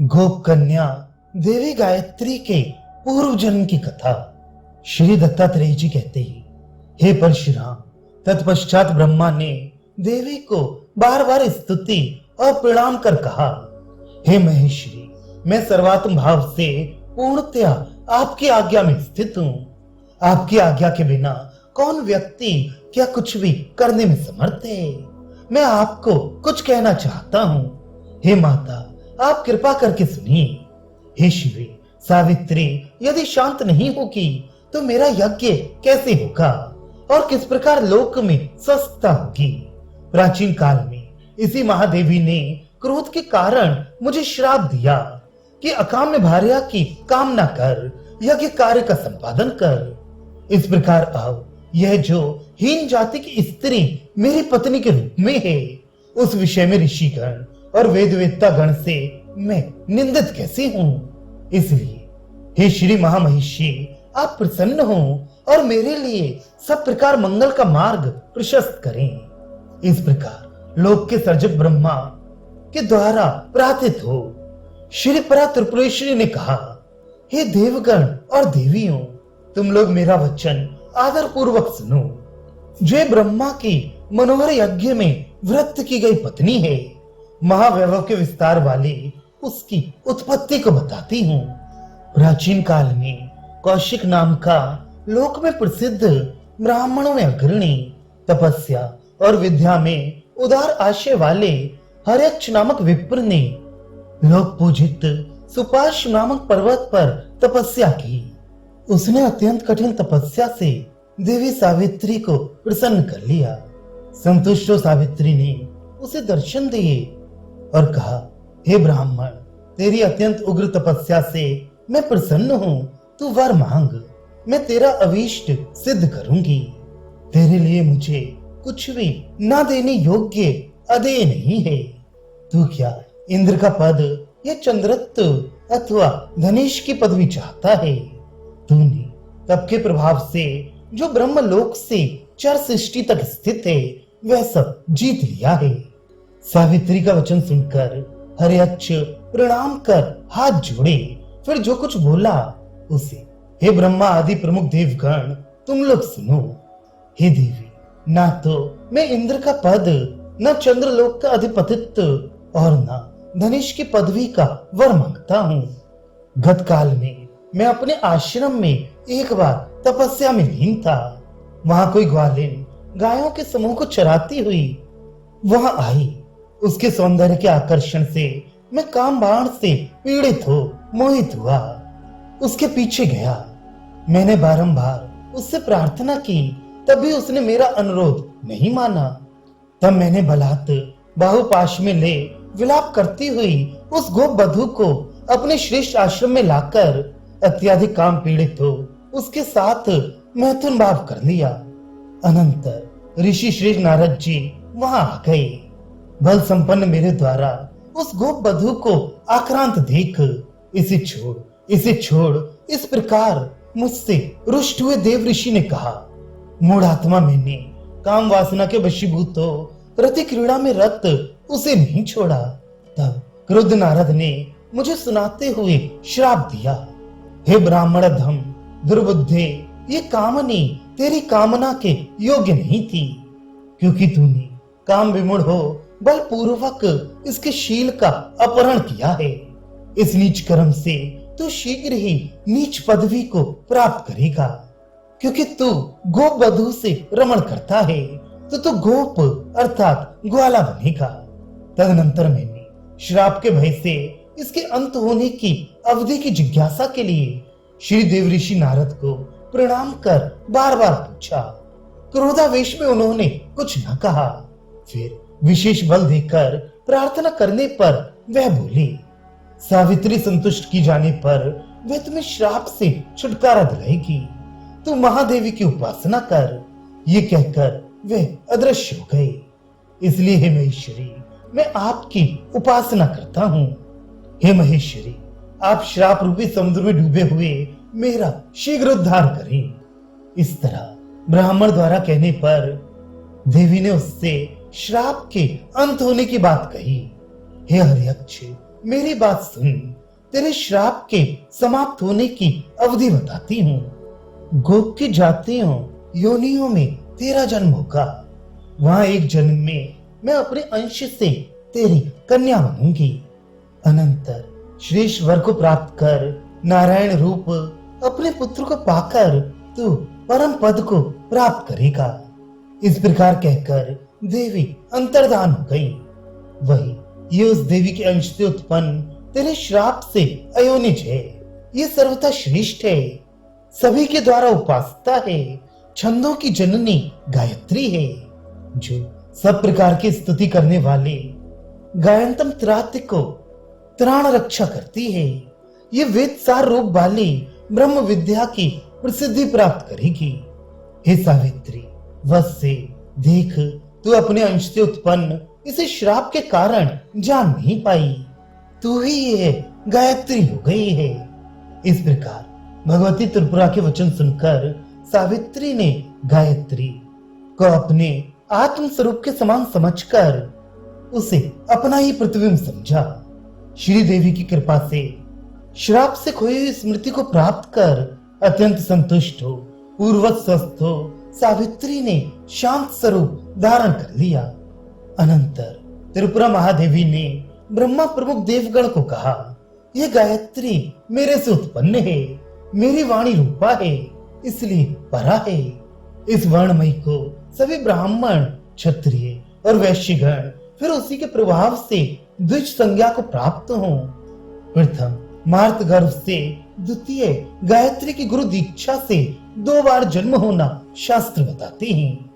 गोप कन्या देवी गायत्री के पूर्व जन्म की कथा। श्री दत्तात्रेय जी कहते ही, हे परशुराम, तत्पश्चात ब्रह्मा ने देवी को बार बार स्तुति और प्रणाम कर कहा, हे महेश्वरी, मैं सर्वात्म भाव से पूर्णतया आपकी आज्ञा में स्थित हूँ। आपकी आज्ञा के बिना कौन व्यक्ति क्या कुछ भी करने में समर्थ है। मैं आपको कुछ कहना चाहता हूँ। हे माता, आप कृपा करके सुनिए। हे शिवी, सावित्री यदि शांत नहीं होगी तो मेरा यज्ञ कैसे होगा और किस प्रकार लोक में स्वस्थता होगी। प्राचीन काल में इसी महादेवी ने क्रोध के कारण मुझे श्राप दिया कि अकाम्य भार्या की कामना कर, यज्ञ कार्य का संपादन कर। इस प्रकार अब यह जो हीन जाति की स्त्री मेरी पत्नी के रूप में है, उस विषय में ऋषिगण और वेदवेत्ता गण से मैं निंदित कैसे हूँ। इसलिए हे श्री महामहिषी, आप प्रसन्न हो और मेरे लिए सब प्रकार मंगल का मार्ग प्रशस्त करें। इस प्रकार लोक के सर्जक ब्रह्मा के द्वारा प्रार्थित हो श्री परा त्रिपुरेश्वरी ने कहा, हे देवगण और देवियों, तुम लोग मेरा वचन आदर पूर्वक सुनो। जो ब्रह्मा की मनोहर यज्ञ में व्रत की गई पत्नी है, महावैभव के विस्तार वाली उसकी उत्पत्ति को बताती हूँ। प्राचीन काल में कौशिक नाम का लोक में प्रसिद्ध ब्राह्मणों में अग्रणी, तपस्या और विद्या में उदार आशय वाले हर्यक्ष नामक विप्र ने लोक पूजित सुपार्श नामक पर्वत पर तपस्या की। उसने अत्यंत कठिन तपस्या से देवी सावित्री को प्रसन्न कर लिया। संतुष्ट सावित्री ने उसे दर्शन दिए और कहा, हे ब्राह्मण, तेरी अत्यंत उग्र तपस्या से मैं प्रसन्न हूँ। तू वर मांग, मैं तेरा अभीष्ट सिद्ध करूंगी। तेरे लिए मुझे कुछ भी न देने योग्य अदेय नहीं है। तू क्या इंद्र का पद या चंद्रत्व अथवा धनेश की पदवी चाहता है? तूने तप के प्रभाव से जो ब्रह्मलोक से चर सृष्टि तक स्थित है, वह सब जीत लिया है। सावित्री का वचन सुनकर हर्यक्ष प्रणाम कर हाथ जोड़े, फिर जो कुछ बोला उसे, हे ब्रह्मा आदि प्रमुख देवगण, तुम लोग सुनो। हे देवी, ना तो मैं इंद्र का पद, न चंद्रलोक का अधिपतित्व और न धनेश की पदवी का वर मांगता हूँ। गत काल में मैं अपने आश्रम में एक बार तपस्या में लीन था। वहां कोई ग्वालिन गायों के समूह को चराती हुई वहां आई। उसके सौंदर्य के आकर्षण से मैं काम बाण से पीड़ित हो मोहित हुआ। उसके पीछे गया। मैंने बारंबार उससे प्रार्थना की, तब भी उसने मेरा अनुरोध नहीं माना। तब मैंने बलात् बाहुपाश में ले विलाप करती हुई उस गोप बधू को अपने श्रेष्ठ आश्रम में लाकर अत्याधिक काम पीड़ित हो उसके साथ मैथुन भाव कर लिया। अनंतर ऋषि श्री नारद जी वहां आ गए। बल संपन्न मेरे द्वारा उस गोप बधू को आक्रांत देख, इसे छोड़, इस प्रकार मुझसे रुष्ट हुए देव ऋषि ने कहा, मूढ़ात्मा, मैंने काम वासना के वशीभूत हो रति क्रीड़ा में रत उसे नहीं छोड़ा। तब क्रुद्ध नारद ने मुझे सुनाते हुए श्राप दिया, हे ब्राह्मण धम दुर्बुद्धे, ये कामनी तेरी कामना के योग्य नहीं थी, क्योंकि तूने काम विमूढ़ हो बलपूर्वक इसके शील का अपहरण किया है। इस नीच कर्म से तू शीघ्र ही नीच पदवी को प्राप्त करेगा। क्योंकि तू गोप बधू से रमण करता है तो तू गोप अर्थात ग्वाला बनेगा। तदनंतर मैंने श्राप के भय से इसके अंत होने की अवधि की जिज्ञासा के लिए श्री देव ऋषि नारद को प्रणाम कर बार बार पूछा। क्रोधावेश में उन्होंने कुछ न कहा। फिर विशेष बल देकर प्रार्थना करने पर वह बोली, सावित्री, संतुष्ट की जाने पर वह तुम्हें श्राप से छुटकारा दिलाएगी। तू महादेवी की उपासना कर। ये कहकर वह अदृश्य हो गए। इसलिए हे महेश्वरी, मैं आपकी उपासना करता हूँ। हे महेश्वरी, आप श्राप रूपी समुद्र में डूबे हुए मेरा शीघ्र उद्धार करें। इस तरह ब्राह्मण द्वारा कहने पर देवी ने उससे श्राप के अंत होने की बात कही। हे हर्यक्ष, मेरी बात सुन, तेरे श्राप के समाप्त होने की अवधि बताती हूँ। गोप की जातियों योनियों में तेरा जन्म होगा। वहां एक जन्म में मैं अपने अंश से तेरी कन्या बनूंगी। अनंतर श्रेष्ठ वर को प्राप्त कर नारायण रूप अपने पुत्र को पाकर तू परम पद को प्राप्त करेगा। इस प्रकार कहकर देवी अंतर्धान हो गई। वही ये उस देवी के अंश से उत्पन्न तेरे श्राप से अयोनिज है। ये सर्वथा श्रेष्ठ है, सभी के द्वारा उपासता है, छंदों की जननी गायत्री है, जो सब प्रकार की स्तुति करने वाले गायंतम त्रात्य को त्राण रक्षा करती है। ये वेद सार रूप वाली ब्रह्म विद्या की प्रसिद्धि प्राप्त करेगी। हे सावित्री, वश से देख, तू अपने अंश से उत्पन्न इसे श्राप के कारण जान नहीं पाई। तू ही ये गायत्री हो गई है। इस प्रकार भगवती त्रिपुरा के वचन सुनकर सावित्री ने गायत्री को अपने आत्म स्वरूप के समान समझकर उसे अपना ही प्रतिबिंब समझा। श्री देवी की कृपा से श्राप से खोई हुई स्मृति को प्राप्त कर अत्यंत संतुष्ट हो, पूर्वत स्वस्थ हो, सावित्री ने शांत स्वरूप धारण कर लिया। अनंतर त्रिपुरा महादेवी ने ब्रह्मा प्रमुख देवगण को कहा, यह गायत्री मेरे से उत्पन्न है, मेरी वाणी रूपा है, इसलिए परा है। इस वर्णमयी को सभी ब्राह्मण, क्षत्रिय और वैश्यगण फिर उसी के प्रभाव से द्विज संज्ञा को प्राप्त हों। प्रथम मार्त गर्भ से, द्वितीय गायत्री की गुरु दीक्षा से 2 बार जन्म होना शास्त्र बताते हैं।